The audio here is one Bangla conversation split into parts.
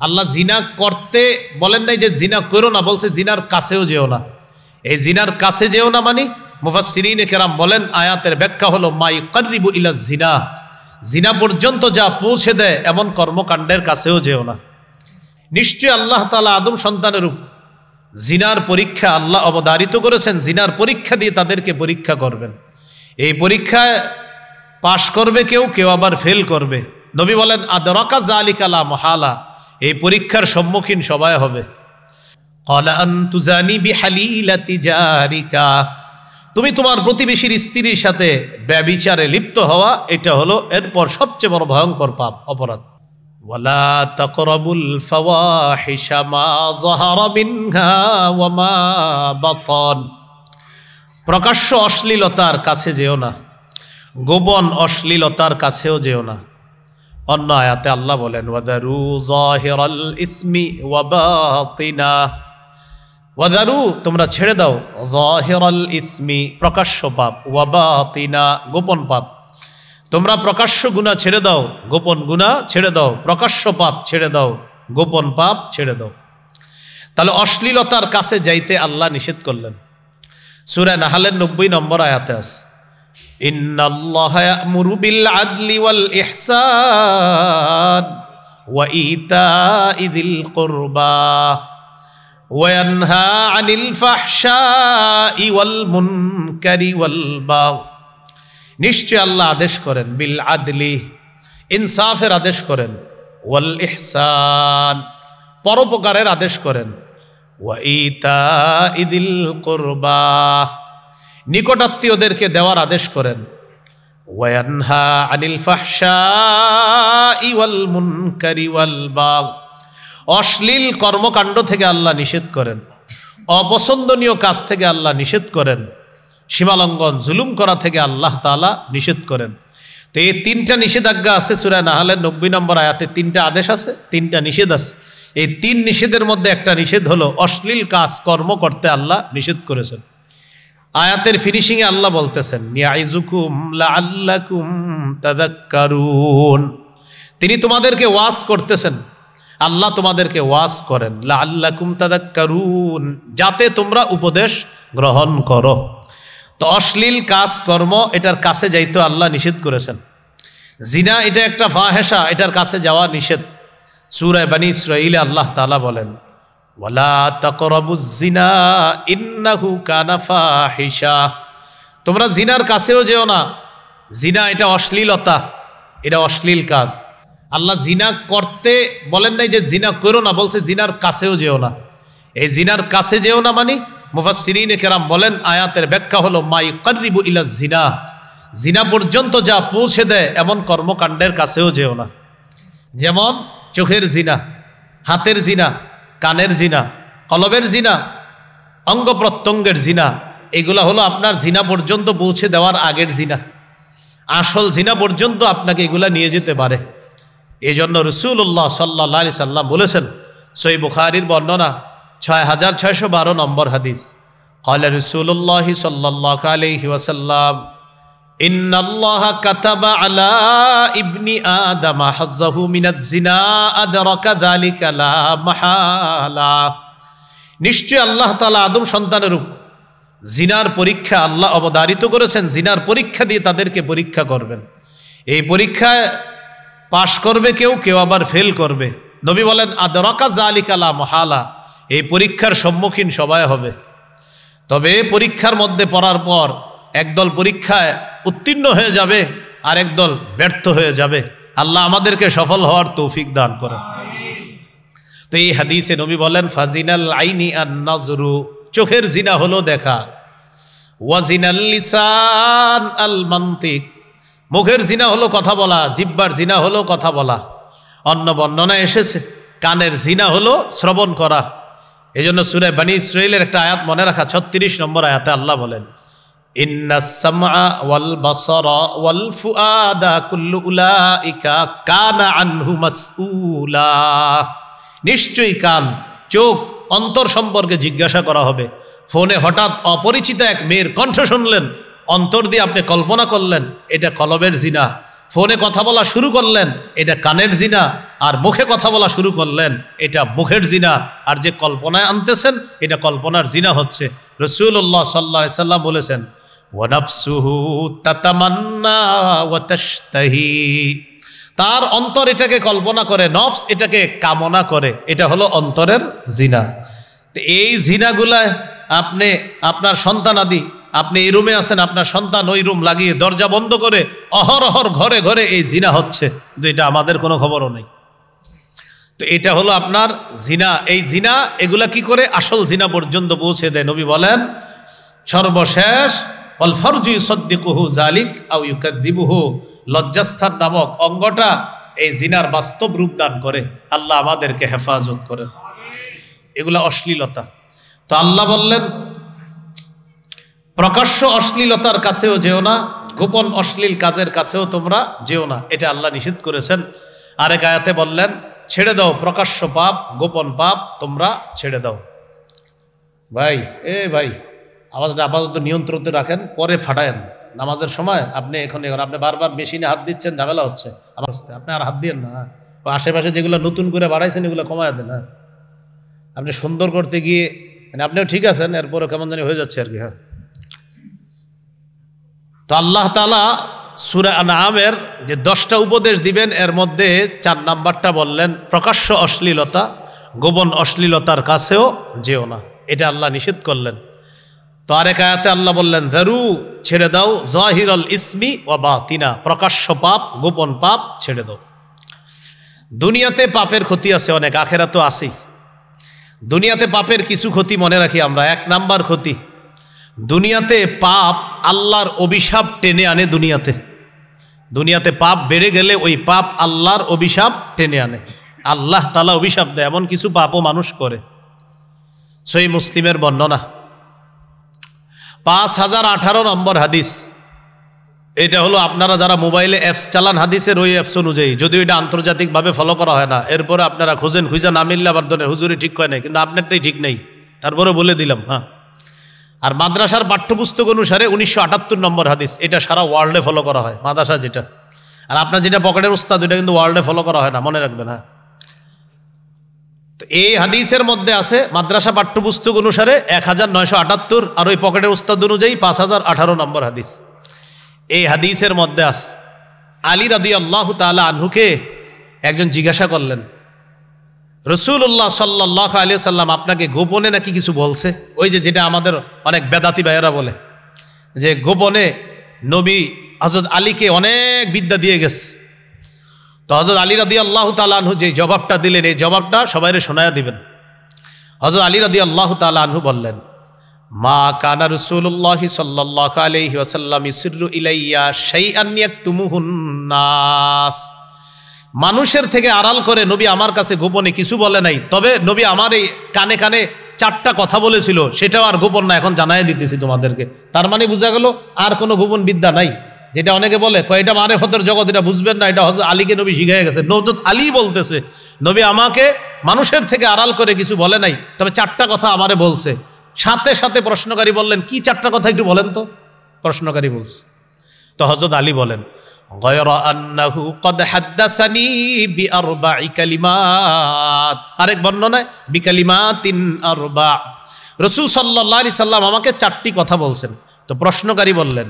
আল্লাহ জিনা করতে বলেন নাই যে জিনা করো না, বলছে জিনার কাছেও যেও না। এই জিনার কাছে যেও না মানে মুফাসসিরিনে কেরাম বলেন আয়াতের ব্যাখ্যা হলো মা ইউকাররিবু ইলা জিনা, জিনা পর্যন্ত যা পৌঁছে দেয় এমন কর্মকাণ্ডের কাছেও যেও না। নিশ্চয় আল্লাহ তাআলা আদম সন্তানের জিনার পরীক্ষা আল্লাহ অবধারিত করেছেন, জিনার পরীক্ষা দিয়ে তাদেরকে পরীক্ষা করবেন। এই পরীক্ষায় পাশ করবে কেউ, কেউ আবার ফেল করবে। নবী বলেন আদরাকা যালিকা লা মুহালা, এই পরীক্ষার সম্মুখীন সবাই হবে। ক্বালা আন তুজানি বিহালিলাতি জারিকা, তুমি তোমার প্রতিবেশীর স্ত্রীর সাথে ব্যভিচারে লিপ্ত হওয়া, এটা হলো এরপর সবচেয়ে বড় ভয়ঙ্কর পাপ, অপরাধ। ওয়ালা তাকরাবুল ফাওয়াহিশা মা যাহারা মিনহা ওয়া মা বাতান, প্রকাশ্য অশ্লীলতার কাছে যেও না, গোপন অশ্লীলতার কাছেও যেও না। অন্য আয়াতে আল্লাহ বলেন ওয়াদারু যাহিরাল ইসমি ওয়া বাতিনা, ওয়াদারু তোমরা ছেড়ে দাও, যাহিরাল ইসমি প্রকাশ্য পাপ, ওয়া বাতিনা গোপন পাপ। তোমরা প্রকাশ্য গুনাহ ছেড়ে দাও, গোপন গুনাহ ছেড়ে দাও, প্রকাশ্য পাপ ছেড়ে দাও, গোপন পাপ ছেড়ে দাও। তাহলে অশ্লীলতার কাছে যাইতে আল্লাহ নিষেধ করলেন। সূরা নাহলের 90 নম্বর আয়াতে আছে ইন্নাল্লাহা ইয়া'মুরু বিল আদলি ওয়াল ইহসান ওয়া ইতা'i যিল কুরবা ওয়া ইয়ানহা আনিল ফাহশাই ওয়াল মুনকারি ওয়াল বাগই, নিশ্চয় আল্লাহ আদেশ করেন বিল আদলি ইনসাফের আদেশ করেন, ওয়াল ইহসান পরোপকারের আদেশ করেন, ওয়া ইতা'i যিল কুরবা নিকটাত্মীয়দেরকে দেওয়ার আদেশ করেন, ওয়া ইয়ানহা আনিল ফাহশাই ওয়াল মুনকারি ওয়াল বাগই অশ্লীল কর্মকাণ্ড থেকে আল্লাহ নিষেধ করেন, অপছন্দনীয় কাজ থেকে আল্লাহ নিষেধ করেন, সীমালঙ্ঘন জুলুম করা থেকে আল্লাহ তাআলা নিষেধ করেন। তো এই তিনটা নিষেধাজ্ঞা আছে সূরা নাহলের 90 নম্বর আয়াতে, তিনটা আদেশ আছে, তিনটা নিষেধ আছে। এই তিন নিষেধের মধ্যে একটা নিষেধ হলো অশ্লীল কাজ কর্ম করতে আল্লাহ নিষেধ করেছেন। আয়াতের ফিনিশিংয়ে আল্লাহ বলতেছেন ইয়াইজুকুম লাআল্লাকুম তাযাক্কারুন, তিনি তোমাদেরকে ওয়াজ করতেছেন, আল্লাহ তোমাদেরকে ওয়াজ করেন লাআল্লাকুম তাযাক্কারুন, যাতে তোমরা উপদেশ গ্রহণ করো। তো অশ্লীল কাজ কর্ম এটার কাছে যাইতে আল্লাহ নিষেধ করেছেন। জিনা এটা একটা ফাহেশা, এটার কাছে যাওয়া নিষেধ। সূরা বনী ইসরাঈলে আল্লাহ তাআলা বলেন ওয়ালা তাকরাবুজ জিনা ইন্নাহু কানা ফাহিশা, তোমরা জিনার কাছেও যেও না, জিনা এটা অশ্লীলতা, এটা অশ্লীল কাজ। আল্লাহ জিনা করতে বলেন নাই যে জিনা করো না, বলছে জিনার কাছেও যেও না। এই জিনার কাছে যেও না মানে মুফাসসিরিনে কেরাম বলেন আয়াতের ব্যাখ্যা হলো মা ইউকাররিবু ইলা জিনা, জিনা পর্যন্ত যা পৌঁছে দেয় এমন কর্মকাণ্ডের কাছেও যেও না। যেমন চোখের জিনা, হাতের জিনা, কানের জিনা, কলবের জিনা, অঙ্গ প্রত্যঙ্গের জিনা, এগুলা হলো আপনার জিনা পর্যন্ত পৌঁছে দেওয়ার আগের জিনা। আসল জিনা পর্যন্ত আপনাকে এগুলা নিয়ে যেতে পারে। এই জন্য রাসূলুল্লাহ সাল্লাল্লাহু আলাইহি সাল্লাম বলেছেন, সহিহ বুখারীর বর্ণনা 6612 নম্বর হাদিস, ক্বালা রাসূলুল্লাহ সাল্লাল্লাহু আলাইহি ওয়াসাল্লাম ইন্নাল্লাহা কাতাবা আলা ইবনি আদম হাজ্জাহু মিনাজ জিনা আদরাকা যালিকা লা মাহালা, নিশ্চয় আল্লাহ তাআলা আদম সন্তানের জিনার পরীক্ষা আল্লাহ অবধারিত করেছেন, জিনার পরীক্ষা দিয়ে তাদেরকে পরীক্ষা করবেন। এই পরীক্ষায় পাশ করবে কেউ, কেউ আবার ফেল করবে। নবী বলেন আদরাকা যালিকা লা মাহালা, এই পরীক্ষার সম্মুখীন সবাই হবে। তবে পরীক্ষার মধ্যে পড়ার পর একদল পরীক্ষায় উত্তীর্ণ হয়ে যাবে আর একদল ব্যর্থ হয়ে যাবে। আল্লাহ আমাদেরকে সফল হওয়ার তৌফিক দান করেন। তো এই হাদিসে নবী বলেন ফাজিনাল আইনি আন নাজরু, চোখের জিনা হলো দেখা, ওয়াজিনাল লিসান আল মান্তিক, মুখের জিনা হলো কথা বলা, জিহ্বার জিনা হলো কথা বলা। অন্য বর্ণনা এসেছে কানের জিনা হলো শ্রবণ করা। এই জন্য সূরা বনী ইসরাঈলের একটা আয়াত মনে রাখা, 36 নম্বর আয়াতে আল্লাহ বলেন ইন্নাস সামআ ওয়াল বাসারা ওয়াল ফুআদা কুল্লু উলাইকা কানা আনহু মাসউলা, নিশ্চয়ই কান, চোখ, অন্তর সম্পর্কে জিজ্ঞাসা করা হবে। ফোনে হঠাৎ অপরিচিত এক মেয়ের কণ্ঠ শুনলেন, অন্তর দিয়ে আপনি কল্পনা করলেন, এটা কলবের জিনা। ফোনে কথা বলা শুরু করলেন, এটা কানের জিনা, আর মুখে কথা বলা শুরু করলেন, এটা মুখের জিনা, আর যে কল্পনায় আনতেছেন এটা কল্পনার জিনা হচ্ছে। রাসূলুল্লাহ সাল্লাল্লাহু আলাইহি সাল্লাম বলেছেন, ওয়া নাফসুহু তাতামান্না ওয়া তাশতাহি, তার অন্তর এটাকে কল্পনা করে, নফস এটাকে কামনা করে, এটা হলো অন্তরের জিনা। তো এই জিনাগুলা আপনি আপনার সন্তানাদি, আপনি এই রুমে আছেন, আপনার সন্তান ওই রুম লাগিয়ে দরজা বন্ধ করে অহরহর ঘরে ঘরে এই জিনা হচ্ছে, কিন্তু এটা আমাদের কোনো খবরও নেই। তো এটা হলো আপনার জিনা। এই জিনা এগুলা কি করে আসল জিনা পর্যন্ত পৌঁছে দেয়। নবী বলেন সর্বশেষ ওয়াল ফারজু ইউসাদ্দিকুহু যালিক আও ইউকাযযিবুহু, লজ্জাস্থান নামক অঙ্গটা এই জিনার বাস্তব রূপ দান করে। আল্লাহ আমাদেরকে হেফাজত করেন। এগুলা অশ্লীলতা। তো আল্লাহ বললেন প্রকাশ্য অশ্লীলতার কাছেও যেও না, গোপন অশ্লীল কাজের কাছেও তোমরা যেও না, এটা আল্লাহ নিষেধ করেছেন। আরেক আয়াতে বললেন ছেড়ে দাও প্রকাশ্য পাপ, গোপন পাপ তোমরা ছেড়ে দাও। ভাই ভাই আওয়াজটা আপাতত নিয়ন্ত্রণে রাখেন, পরে ফাটায়েন নামাজের সময়। আপনি এখন আপনি বারবার মেশিনে হাত দিচ্ছেন, ঝামেলা হচ্ছে আমার সাথে। আপনি আর হাত দিয়েন না। আশেপাশে যেগুলো নতুন করে বাড়াইছেন এগুলো কমায় দেন। হ্যাঁ, আপনি সুন্দর করতে গিয়ে মানে আপনিও ঠিক আছেন, এরপরে কেমন জানি হয়ে যাচ্ছে আর কি। হ্যাঁ, তো আল্লাহ তাআলা সূরা আনআমের যে 10টা উপদেশ দিবেন এর মধ্যে 4 নাম্বারটা বললেন প্রকাশ্য অশ্লীলতা, গোপন অশ্লীলতার কাছেও যেও না, এটা আল্লাহ নিষেধ করলেন। তো আরেক আয়াতে আল্লাহ বললেন যারু, ছেড়ে দাও জাহিরাল ইসমি ওয়া বাতিনা, প্রকাশ্য পাপ গোপন পাপ ছেড়ে দাও। দুনিয়াতে পাপের ক্ষতি আছে অনেক, আখেরাতেও আছে। দুনিয়াতে পাপের কিছু ক্ষতি মনে রাখি আমরা। 1 নাম্বার ক্ষতি, দুনিয়াতে পাপ আল্লাহর অভিশাপ টেনে আনে। দুনিয়াতে পাপ বেড়ে গেলে ওই পাপ আল্লাহর অভিশাপ টেনে আনে। আল্লাহ তাআলা অভিশাপ দেয়, এমন কিছু পাপও মানুষ করে। সহিহ মুসলিমের বর্ণনা 5018 নম্বর হাদিস। এটা হলো আপনারা যারা মোবাইলে অ্যাপস চালান হাদিসের ওই অ্যাপস অনুযায়ী, যদিও এটা আন্তর্জাতিকভাবে ফলো করা হয় না। এরপরে আপনারা খুঁজে না মিললে আবার ধরেন হুজুরি ঠিক হয় নাই, কিন্তু আপনারটাই ঠিক নেই, তারপরে বলে দিলাম। হ্যাঁ, আর মাদ্রাসার পাঠ্যপুস্তক অনুসারে 1978 নম্বর হাদিস। এটা সারা ওয়ার্ল্ডে ফলো করা হয়, মাদ্রাসা যেটা। আর আপনার যেটা পকেটের উস্তাদ ওইটা কিন্তু ওয়ার্ল্ডে ফলো করা হয় না, মনে রাখবেন। হ্যাঁ, তো এই হাদিসের মধ্যে আছে মাদ্রাসা পাঠ্যপুস্তক অনুসারে 1978, আর ওই পকেটের উস্তাদ অনুযায়ী 5018 নম্বর হাদিস। এই হাদিসের মধ্যে আছে আলী রাদিয়াল্লাহু তাআলা আনহুকে একজন জিজ্ঞাসা করলেন, রাসূলুল্লাহ সাল্লাল্লাহু আলাইহি সাল্লাম আপনাকে গোপনে নাকি কিছু বলছে? ওই যেটা আমাদের অনেক বেদাতি ভাইয়েরা বলে যে গোপনে নবী হযরত আলীকে অনেক বিদ্যা দিয়ে গেছে। তো হযরত আলী রাদিয়াল্লাহু তাআলা আনহু যে জবাবটা দিলেন, এই জবাবটা সবাইরে শোনায়া দিবেন। হযরত আলী রাদিয়াল্লাহু তাআলা আনহু বললেন, মা কানা রাসূলুল্লাহ সাল্লাল্লাহু আলাইহি ওয়াসাল্লাম ইসিররু ইলাইয়া শাইআন ইয়াকতুমুহুন নাস, মানুষের থেকে আড়াল করে নবী আমার কাছে গোপনে কিছু বলে নাই, তবে নবী আমার এই কানে কানে 4টা কথা বলেছিল, সেটাও আর গোপন না, এখন জানাই দিতেছি তোমাদেরকে। তার মানে বোঝা গেল আর কোনো গোপন বিদ্যা নাই। যেটা অনেকে বলে এটা মারেফতের জগৎ, এটা বুঝবেন না, এটা হযরত আলীকে নবী শিখিয়ে গেছে। হযরত আলী বলতেছে নবী আমাকে মানুষের থেকে আড়াল করে কিছু বলে নাই, তবে 4টা কথা আমারে বলছে। সাথে সাথে প্রশ্নকারী বললেন কি 4টা কথা একটু বলেন তো। প্রশ্নকারী বলছে, তো হযরত আলী বলেন গায়রা আন্নাহু ক্বাদ হাদাসানি বিআরবা'i কালিমাত, আরেক বর্ণনায় বিকালিমাতিন আরবা'। রাসূল সাল্লাল্লাহু আলাইহি সাল্লাম আমাকে 4টি কথা বলছেন। তো প্রশ্নকারী বললেন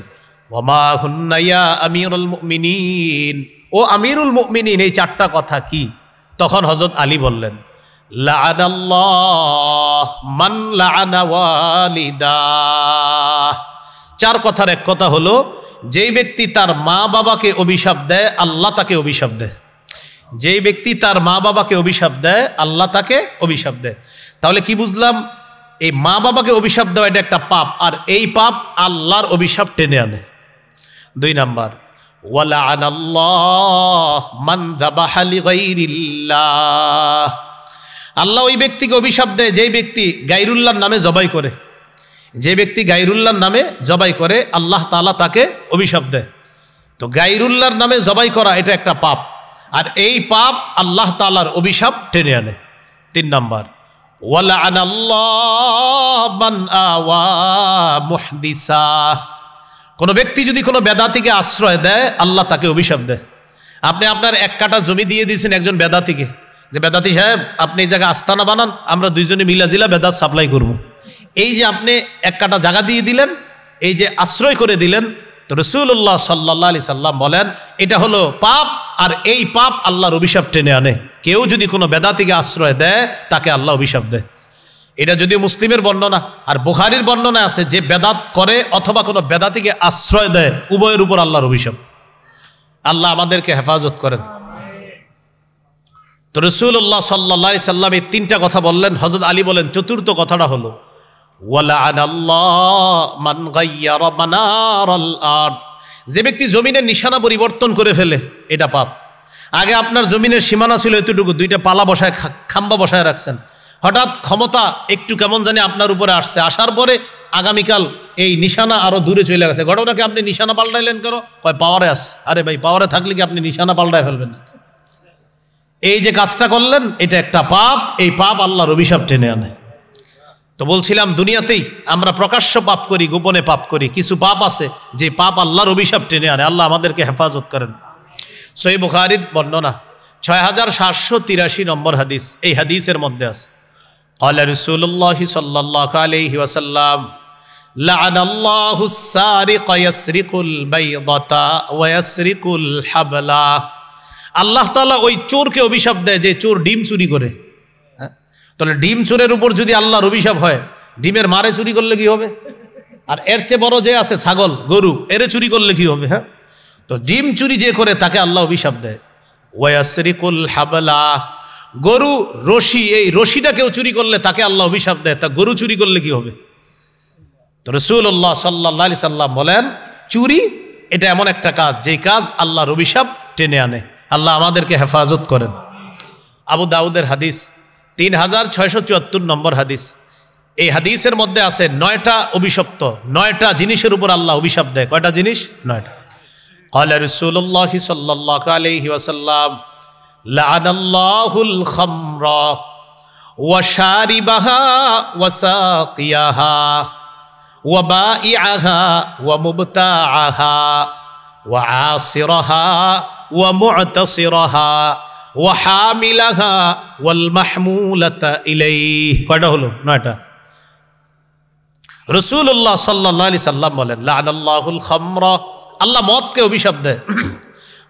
ওয়ামা হুন্না ইয়া আমিরুল মুমিনিন, ও আমিরুল মুমিনিন এই 4টা কথা কি? তখন হযরত আলী বললেন লাআনাল্লাহ মান লাআনা ওয়ালিদাহ। 4 কথার এক কথা হলো যেই ব্যক্তি তার মা বাবাকে অভিশাপ দেয় আল্লাহ তাকে অভিশাপ দেয়। যেই ব্যক্তি তার মা বাবাকে অভিশাপ দেয় আল্লাহ তাকে অভিশাপ দেয়। তাহলে কি বুঝলাম? এই মা বাবাকে অভিশাপ দেওয়া এটা একটা পাপ, আর এই পাপ আল্লাহর অভিশাপ টেনে আনে। 2 নাম্বার ওয়ালাআনাল্লাহ মান যাবাহা লিগাইরিল্লাহ, আল্লাহ ওই ব্যক্তিকে অভিশাপ দেয় যেই ব্যক্তি গায়রুল্লাহর নামে জবাই করে। যে ব্যক্তি গায়রুল্লাহর নামে জবাই করে আল্লাহ তাআলা তাকে অভিশাপ দেয়। তো গায়রুল্লাহর নামে জবাই করা এটা একটা পাপ, আর এই পাপ আল্লাহ তাআলার অভিশাপ টেনে আনে। 3 নাম্বার ওয়ালাআনাল্লাহ মান আওয়া মুহদিসা, কোনো ব্যক্তি যদি কোনো বেদাতিকে আশ্রয় দেয় আল্লাহ তাকে অভিশাপ দেয়। আপনি আপনার 1 কাঠা জমি দিয়ে দিয়েছেন একজন বেদাতিকে, যে বেদাতি সাহেব আপনি এই জায়গায় আস্তানা বানান, আমরা দুইজনে মিলাজিলা বেদাত সাপ্লাই করব। এই যে আপনি 1 কাঠা জায়গা দিয়ে দিলেন, এই যে আশ্রয় করে দিলেন, তো রাসূলুল্লাহ সাল্লাল্লাহু আলাইহি সাল্লাম বলেন এটা হলো পাপ, আর এই পাপ আল্লাহর অভিশাপ টেনে আনে। কেউ যদি কোনো বেদাতিকে আশ্রয় দেয় তাকে আল্লাহ অভিশাপ দেয়। এটা যদিও মুসলিমের বর্ণনা, আর বুখারীর বর্ণনা আছে যে বেদাত করে অথবা কোনো বেদাতিকে আশ্রয় দেয় উভয়ের উপর আল্লাহর অভিশাপ। আল্লাহ আমাদেরকে হেফাজত করেন। তো রাসূলুল্লাহ সাল্লাল্লাহু আলাইহি সাল্লাম এই 3টা কথা বললেন। হযরত আলী বলেন চতুর্থ কথাটা হলো ওয়ালা'নাল্লাহু মান গায়্যারা মানারাল আরদ, যে ব্যক্তি জমিনের নিশানা পরিবর্তন করে ফেলে এটা পাপ। আগে আপনার জমিনের সীমানা ছিল এতটুকু, 2টা পালা বসায় খাম্বা বসায় রাখছেন, হঠাৎ ক্ষমতা একটু কেমন জানি আপনার উপরে আসছে, আসার পরে আগামীকাল এই নিশানা আরো দূরে চলে গেছে। ঘটনাকে আপনি নিশানা পাল্টাইলেন কেন? কয় পাওয়ারে আস। আরে ভাই, পাওয়ারে থাকলে কি আপনি নিশানা পাল্টায় ফেলবেন না? এই যে কাজটা করলেন এটা একটা পাপ, এই পাপ আল্লাহর অভিশাপ টেনে আনে। তো বলছিলাম দুনিয়াতেই আমরা প্রকাশ্য পাপ করি, গোপনে পাপ করি, কিছু পাপ আছে যে পাপ আল্লাহর অভিশাপ টেনে আনে। আল্লাহ আমাদেরকে হেফাজত করেন। সহিহ বুখারীর বর্ণনা 6783 নম্বর হাদিস, এই হাদিসের মধ্যে আছে ক্বালা রাসূলুল্লাহ সাল্লাল্লাহু আলাইহি ওয়াসাল্লাম লা'নাল্লাহুস সারিকা ইয়াসরিকুল বাইদাতা ওয়া ইয়াসরিকুল হাবলা। আল্লাহ তাআলা ওই চোরকে অভিশাপ দেয় যে চোর ডিম চুরি করে। তাহলে ডিম চোরের উপর যদি আল্লাহর অভিশাপ হয়, ডিমের মারে চুরি করলে কি হবে? আর এর চেয়ে বড় যে আছে ছাগল গরু, এরে চুরি করলে কি হবে? হ্যাঁ, তো ডিম চুরি যে করে তাকে আল্লাহ অভিশাপ দেয়। ওয়াসরিকুল হাবলা, গরু রশি, এই রশিটা কেউ চুরি করলে তাকে আল্লাহ অভিশাপ দেয়। তা গরু চুরি করলে কি হবে? তো রাসূলুল্লাহ সাল্লাল্লাহু আলাইহি সাল্লাম বলেন চুরি এটা এমন একটা কাজ যেই কাজ আল্লাহর অভিশাপ টেনে আনে। আল্লাহ আমাদেরকে হেফাজত করেন। আবু দাউদের হাদিস 3674 নম্বর হাদিস। এই হাদিসের মধ্যে আছে 9টা অভিশপ্ত, 9টা জিনিসের উপর আল্লাহ অভিশাপ দেয়। কয়টা জিনিস? 9টা। ক্বালা রাসূলুল্লাহ সাল্লাল্লাহু আলাইহি ওয়াসাল্লাম লা'নাল্লাহুল খামরা ওয়া শারিবাহা ওয়া সাকিয়াহা ওয়া বাইআহা ওয়া মুবতাআহা ওয়া আসিরাহা ওয়া মু'তাসিরাহা ওয়া হামিলাহা ওয়াল মাহমুলাতা ইলাইহি। কয়টা হলো? 9টা। রাসূলুল্লাহ সাল্লাল্লাহু আলাইহি সাল্লাম বলেন লা'নাল্লাহুল খামরা, আল্লাহ মদকে অভিশাপ দেয়।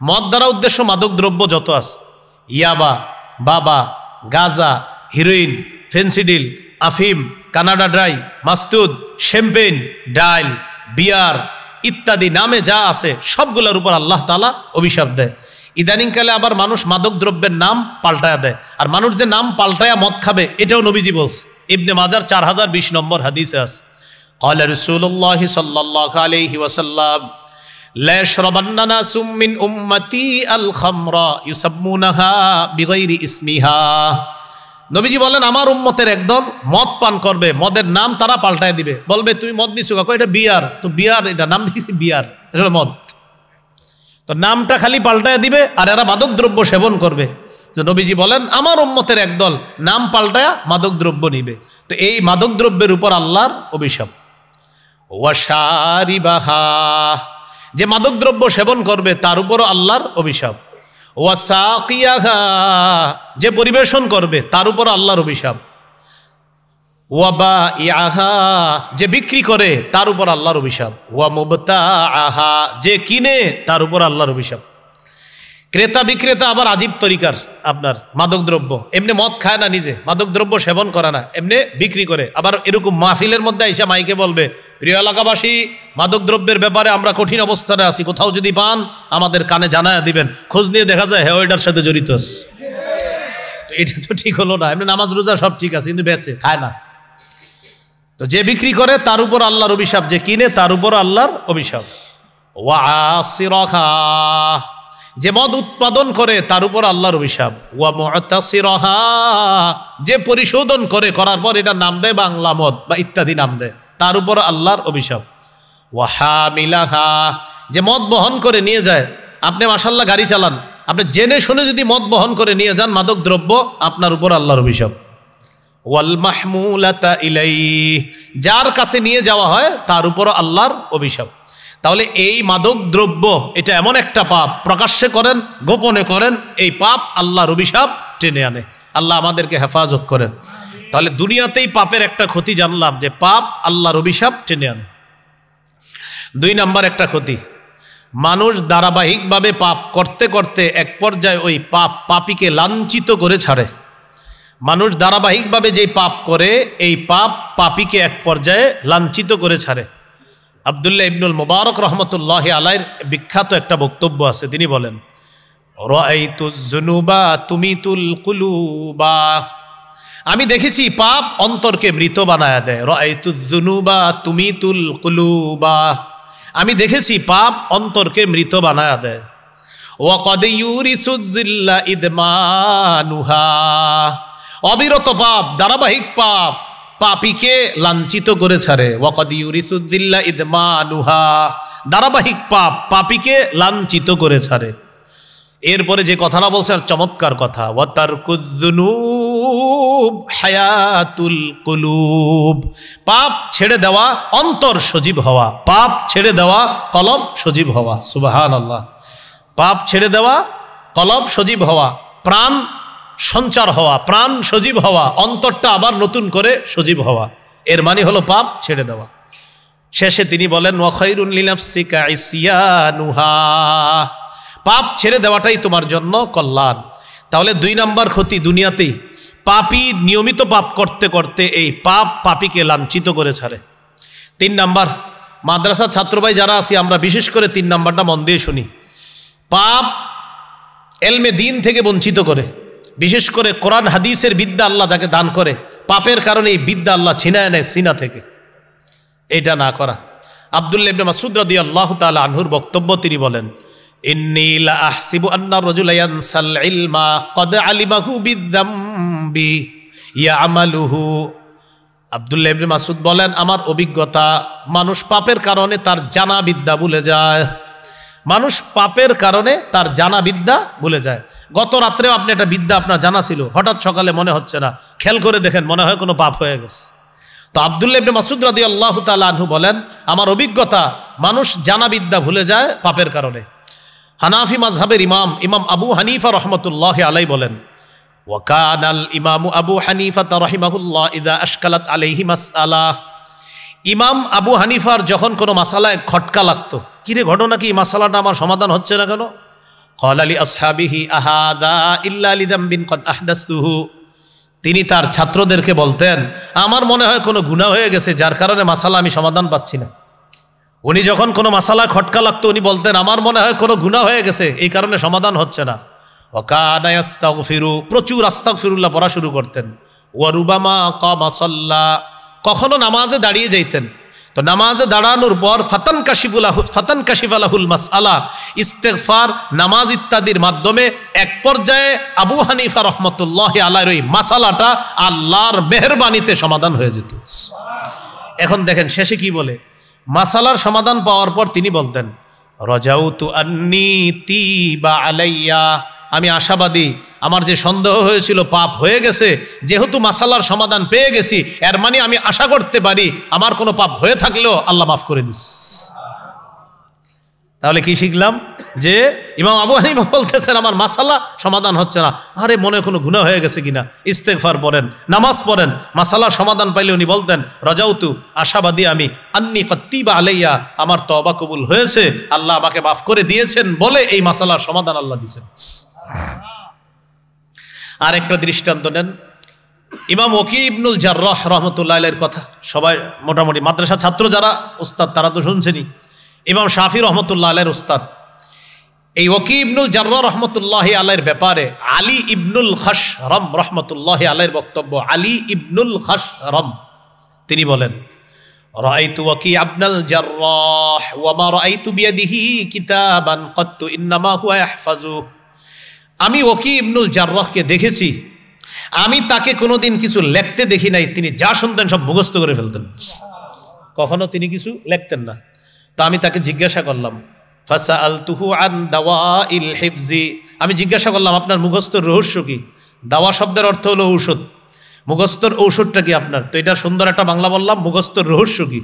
মদ দ্বারা উদ্দেশ্য মাদক দ্রব্য যত আছে, ইয়াবা, বাবা, গাঁজা, হিরোইন, ফেন্সিডিল, আফিম, কানাডা ড্রাই, মাস্তুদ, শ্যাম্পেন, ডাইল, বিয়ার ইত্যাদি নামে যা আছে সবগুলোর উপর আল্লাহ তাআলা অভিশাপ দেয়। ইদানিংকালে আবার মানুষ মাদক দ্রব্যের নাম পাল্টায়া দেয়, আর মানুষ যে নাম পাল্টায়া মদ খাবে এটাও নবীজি বলছে। ইবনে মাজার 4020 নম্বর হাদিসে আছে ক্বালা রাসূলুল্লাহ সাল্লাল্লাহু আলাইহি ওয়াসাল্লাম লা ইয়াশরাবান্না নাসুম মিন উম্মতি আল খামরা ইউসাম্মুনাহা বিগাইরি ইসমিহা। নবীজি বলেন আমার উম্মতের একদল মদ পান করবে, মদের নাম তারা পাল্টায় দিবে, বলবে তুমি মদ নিছো কই? এটা বিয়ার। তো বিয়ার, এটা নাম দিয়েছি বিয়ার, এটা মদ। তো নামটা খালি পাল্টায় দিবে আর এরা মাদক দ্রব্য সেবন করবে। তো নবীজি বলেন আমার উম্মতের একদল নাম পাল্টায়া মাদক দ্রব্য নিবে। তো এই মাদক দ্রব্যের উপর আল্লাহর অভিশাপ। ওয়া শারিবাহা, যে মাদক দ্রব্য সেবন করবে তার উপরও আল্লাহর অভিশাপ। ওয়া সাকিয়াহা, যে পরিবেশন করবে তার উপর আল্লাহর অভিশাপ। ওয়া বাইআহা, যে বিক্রি করে তার উপর আল্লাহর অভিশাপ। ওয়া মুবতাআহা, যে কিনে তার উপর আল্লাহর অভিশাপ। ক্রেতা বিক্রেতা আবার আজীব তরিকার আপনার মাদক দ্রব্য, এমনি মদ খায় না, নিজে মাদক দ্রব্য সেবন করে না, এমনি বিক্রি করে। আবার এরকম মাহফিলের মধ্যে এসে মাইকে বলবে প্রিয় এলাকাবাসী মাদক দ্রব্যের ব্যাপারে আমরা কঠিন অবস্থানে আছি, কোথাও যদি পান আমাদের কানে জানায় দিবেন। খোঁজ নিয়ে দেখা যায় হ্যাঁ ওইটার সাথে জড়িত আছে। তো এটা তো ঠিক হলো না। এমনি নামাজ রোজা সব ঠিক আছে কিন্তু বেচে খায় না। তো যে বিক্রি করে তার উপর আল্লাহর অভিশাপ, যে কিনে তার উপর আল্লাহর অভিশাপ। ওয়া আসিরাহা, যে মদ উৎপাদন করে তার উপর আল্লাহর অভিশাপ। ওয়া মু'তাসিরাহা, যে পরিশোধন করে, করার পর এটা নাম দেয় বাংলা মদ বা ইত্যাদি নাম দেয়, তার উপর আল্লাহর অভিশাপ। ওয়া হামিলাহা, যে মদ বহন করে নিয়ে যায়। আপনি মাশাআল্লাহ গাড়ি চালান, আপনি জেনে শুনে যদি মদ বহন করে নিয়ে যান মাদক দ্রব্য, আপনার উপর আল্লাহর অভিশাপ। ওয়াল মাহমুলাতা ইলাইহি, যার কাছে নিয়ে যাওয়া হয় তার উপর আল্লাহর অভিশাপ। তাহলে এই মাদক দ্রব্য এটা এমন একটা পাপ, প্রকাশ্যে করেন গোপনে করেন, এই পাপ আল্লাহর অভিশাপ টেনে আনে। আল্লাহ আমাদেরকে হেফাজত করেন। তাহলে দুনিয়াতেই পাপের একটা ক্ষতি জানলাম, যে পাপ আল্লাহর অভিশাপ টেনে আনে। 2 নাম্বার একটা ক্ষতি, মানুষ ধারাবাহিকভাবে পাপ করতে করতে এক পর্যায়ে ওই পাপীকে লাঞ্ছিত করে ছাড়ে। মানুষ ধারাবাহিকভাবে যেই পাপ করে, এই পাপ পাপীকে এক পর্যায়ে লাঞ্ছিত করে ছাড়ে। আব্দুল্লাহ ইবনুল মুবারক রহমতুল্লাহি আলাইহির বিখ্যাত একটা বক্তব্য আছে। তিনি বলেন, রাআইতুজ যুনুবা তুমিতুল কুলুবা, আমি দেখেছি পাপ অন্তরকে মৃত বানায়া দেয়। রাআইতুজ যুনুবা তুমিতুল কুলুবা, আমি দেখেছি পাপ অন্তরকে মৃত বানায়া দেয়। ওয়া ক্বাদ ইউরিসুয যিল্লা ইদমানুহা, অবিরত পাপ, ধারাবাহিক পাপ পাপীকে লাঞ্ছিত করে ছাড়ে। ওয়া ক্বাদ ইউরিসুয যিল্লা ইদমানুহা, ধারাবাহিক পাপ পাপীকে লাঞ্ছিত করে ছাড়ে। এরপরে যে কথাটা বলছেন চমৎকার কথা, ওয়া তারকুয যুনুব হায়াতুল কুলুব, পাপ ছেড়ে দেওয়া অন্তর সজীব হওয়া, পাপ ছেড়ে দেওয়া কলব সজীব হওয়া। সুবহানাল্লাহ। পাপ ছেড়ে দেওয়া কলব সজীব হওয়া, প্রাণ সঞ্চার হওয়া, প্রাণ সজীব হওয়া, অন্তরটা আবার নতুন করে সজীব হওয়া, এর মানে হলো পাপ ছেড়ে দেওয়া। শেষে তিনি বলেন, ওয়া খায়রুন লিনাফসিকা ইসয়ানুহা, পাপ ছেড়ে দেওয়াটাই তোমার জন্য কল্যাণ। তাহলে 2 নাম্বার ক্ষতি দুনিয়াতেই, পাপী নিয়মিত পাপ করতে করতে এই পাপ পাপীকে লাঞ্ছিত করে ছাড়ে। 3 নাম্বার, মাদ্রাসা ছাত্রভাই যারা আছি আমরা বিশেষ করে 3 নাম্বারটা মন দিয়ে শুনি, পাপ এলমে দিন থেকে বঞ্চিত করে। বিশেষ করে কোরআন হাদিসের বিদ্যা আল্লাহ যাকে দান করে, পাপের কারণে এই বিদ্যা আল্লাহ ছিনায় নেয় সিনা থেকে। এটা না করা। আব্দুল্লাহ ইবনে মাসউদ রাদিয়াল্লাহু তাআলা আনহুর বক্তব্য, তিনি বলেন, ইন্নী লা আহসিবু আন্না রাজুলা ইয়ানসাল ইলমা ক্বাদ আলিমাহু বিযামবি ইয়ামালুহু। আব্দুল্লাহ ইবনে মাসউদ বলেন, আমার অভিজ্ঞতা, মানুষ পাপের কারণে তার জানা বিদ্যা ভুলে যায়। মানুষ পাপের কারণে তার জানা বিদ্যা ভুলে যায়। গত রাত্রেও আপনি একটা বিদ্যা আপনার জানা ছিল, হঠাৎ সকালে মনে হচ্ছে না, খেয়াল করে দেখেন মনে হয় কোনো পাপ হয়ে গেছে। তো আব্দুল্লাহ ইবনে মাসউদ রাদিয়াল্লাহু তাআলা আনহু বলেন, আমার অভিজ্ঞতা, মানুষ জানা বিদ্যা ভুলে যায় পাপের কারণে। হানাফি মাযহাবের ইমাম আবু হানিফা রাহমাতুল্লাহি আলাইহি বলেন, ওয়া কানাল ইমামু আবু হানিফা রাহিমাহুল্লাহ ইযা আশকালাত আলাইহি মাসআলা, ইমাম আবু হানিফার যখন কোনো মাসালায় খটকা লাগতো, কিরে ঘটনা কি, মাসালাটা আমার সমাধান হচ্ছে না কেন, ক্বালা লি আসহাবিহি আহাদা ইল্লা লিযামবিন ক্বাদ আহদাসতুহু, তিনি তার ছাত্রদেরকে বলতেন, আমার মনে হয় কোনো গুনাহ হয়ে গেছে যার কারণে মাসালা আমি সমাধান পাচ্ছি না। উনি যখন কোনো মাসালায় খটকা লাগতো উনি বলতেন, আমার মনে হয় কোনো গুনাহ হয়ে গেছে এই কারণে সমাধান হচ্ছে না। ওয়া কানা ইস্তাগফিরু, প্রচুর আস্তাগফিরুল্লাহ পড়া শুরু করতেন। ওয়া রুবামা কামা সাল্লা, কখনো নামাজে দাঁড়িয়ে যাইতেন, তো নামাজে দাঁড়ানোর পর ফাতান কাশিফালাহুল মাসআলা, ইস্তেগফার, নামাজ ইত্যাদির মাধ্যমে এক পর্যায়ে আবু হানিফা রহমতুল্লাহি আলাইহির ওই মাসালাটা আল্লাহর মেহেরবানিতে সমাধান হয়ে যেত। এখন দেখেন শেষে কি বলে, মাসালার সমাধান পাওয়ার পর তিনি বলতেন, রাজাউতু আন্নী তিবা আলাইয়া, আমি আশাবাদী, আমার যে সন্দেহ হয়েছিল পাপ হয়ে গেছে, যেহেতু মাসালার সমাধান পেয়ে গেছি, এর মানে আমি আশা করতে পারি আমার কোনো পাপ হয়ে থাকলেও আল্লাহ মাফ করে দিস। তাহলে কি শিখলাম, যে ইমাম আবু হানিফা বলতেছেন আমার মাসালা সমাধান হচ্ছে না, আরে মনে কোনো গুনাহ হয়ে গেছে কিনা, ইস্তেগফার পড়েন, নামাজ পড়েন, মাসালা সমাধান পাইলে উনি বলতেন, রাজাউতু, আশাবাদী আমি, আন্নী কাত্তিবা আলাইয়া, আমার তওবা কবুল হয়েছে, আল্লাহ আমাকে মাফ করে দিয়েছেন বলে এই মাসালার সমাধান আল্লাহ দিয়েছেন। আর একটা দৃষ্টান্ত নেন, ইমাম ওয়াকি ইবনুল জাররাহ রাহমাতুল্লাহ আলাইহির কথা সবাই মোটামুটি মাদ্রাসা ছাত্র যারা উস্তাদ তারা তো শুনছেনই, ইমাম শাফি রহমতুল্লাহ আলাইহির উস্তাদ। এই ওয়াকি ইবনুল জাররাহ রাহমাতুল্লাহি আলাইহির ব্যাপারে আলী ইবনুল খাশরম রাহমাতুল্লাহি আলাইহির বক্তব্য, আলী ইবনুল খাশরম তিনি বলেন, রাআইতু ওয়াকি ইবনুল জাররাহ ওয়া মা রাআইতু বিয়াদিহি কিতাবান কাত্তু ইন্নামা হুয়া ইয়াহফাজু, আমি ওয়াকি ইবনুল জাররাহকে দেখেছি, আমি তাকে কোনোদিন কিছু লিখতে দেখি নাই, তিনি যা শুনতেন সব মুখস্থ করে ফেলতেন, কখনো তিনি কিছু লিখতেন না। তো আমি তাকে জিজ্ঞাসা করলাম, ফাসাআলতুহু আন দাওয়াইল হিফজি, আমি জিজ্ঞাসা করলাম আপনার মুখস্থর রহস্য কি? দাওয়া শব্দের অর্থ হলো ঔষধ, মুখস্থর ঔষধটা কি আপনার? তো এটা সুন্দর একটা বাংলা বললাম, মুখস্থর রহস্য কি?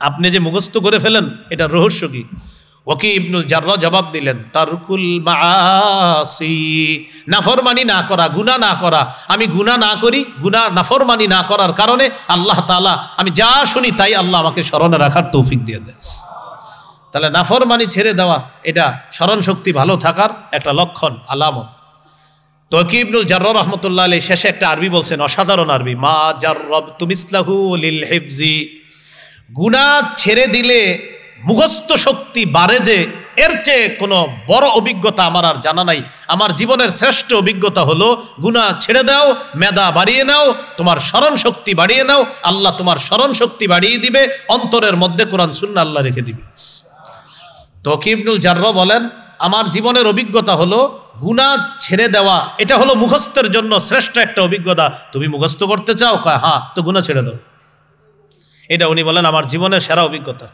আপনি যে মুখস্থ করে ফেলেন এটা রহস্য কি? ওয়াকি ইবনুল জাররা জবাব দিলেন, তারকুল মাআসি, নাফরমানি না করা, গুনাহ না করা। আমি গুনাহ না করি, গুনাহ নাফরমানি না করার কারণে আল্লাহ তাআলা আমি যা শুনি তাই আল্লাহ আমাকে স্মরণে রাখার তৌফিক দিয়ে দেন। তাহলে নাফরমানি ছেড়ে দেওয়া এটা স্মরণ শক্তি ভালো থাকার একটা লক্ষণ, আলামত। তো ওয়াকি ইবনুল জাররা রাহমাতুল্লাহ আলাইহি শেষে একটা আরবি বলছেন, অসাধারণ আরবি, মা জাররাবতু মিসলাহু লিল হিফজি। গুনাহ ছেড়ে দিলে মুখস্থ শক্তি বাড়ে, যে এর চেয়ে কোনো বড় অভিজ্ঞতা আমার আর জানা নাই। আমার জীবনের শ্রেষ্ঠ অভিজ্ঞতা হলো গুনাহ ছেড়ে দাও, মেধা বাড়িয়ে নাও, তোমার স্মরণ শক্তি বাড়িয়ে নাও, আল্লাহ তোমার স্মরণ শক্তি বাড়িয়ে দিবে, অন্তরের মধ্যে কোরআন সুন্নাহ আল্লাহ রেখে দিবে। তো ওয়াকি ইবনুল জাররা বলেন, আমার জীবনের অভিজ্ঞতা হলো গুনাহ ছেড়ে দেওয়া, এটা হলো মুখস্থের জন্য শ্রেষ্ঠ একটা অভিজ্ঞতা। তুমি মুখস্থ করতে চাও? হ্যাঁ, তো গুনাহ ছেড়ে দাও। এটা উনি বলেন আমার জীবনের সেরা অভিজ্ঞতা।